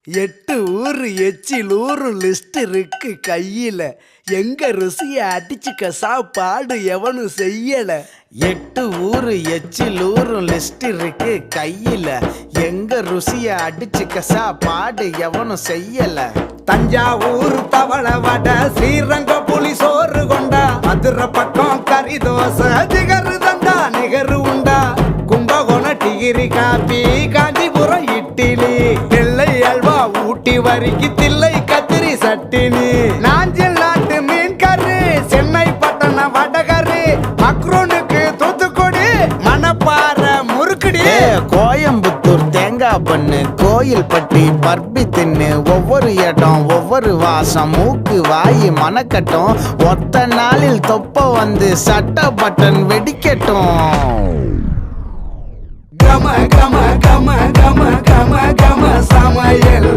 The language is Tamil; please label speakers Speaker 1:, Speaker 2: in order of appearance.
Speaker 1: 8 ஊரு எச்சில் ஊரும் லிஸ்ட் இருக்கு கையில. எங்க ருசிய அடிச்சுக்க சாப்பாடு எவனும் செய்யல.
Speaker 2: 8 ஊரு எச்சில் ஊரும் லிஸ்ட் இருக்கு கையில. எங்க ருசிய அடிச்சுக்க சாப்பாடு எவனும் செய்யல.
Speaker 1: தஞ்சாவூர் பவள வடை, ஸ்ரீரங்க புலி சோறு கொண்டா, மதுரை பக்கம் கறி தோசை, ஜிகரு தண்டா நிகரு உண்டா, கும்பகோணம் டிகிரி காப்பி, காஞ்சிபுரம் இட்லி, நெல்லை அல்வா ஊட்டி வரிக்கு தில்லை கத்திரி சட்டினி, நாஞ்சில் நாட்டு மீன் கறி, சென்னை பட்டணம் வடகறி, மக்ரூனுக்கு தூத்துக்குடி, மணப்பாறை முறுக்குடி,
Speaker 2: கோயம்புத்தூர் தேங்காய் பண்ணு, கோயில் பட்டி பர்பி தின்னு, ஒவ்வொரு இடம் ஒவ்வொரு வாசம், மூக்கு வாயி மணக்கட்டும், ஒத்த நாளில் தொப்ப வந்து சட்ட பட்டன் வெடிக்கட்டும்.
Speaker 1: கம கம கம கம கம கம சமையல்.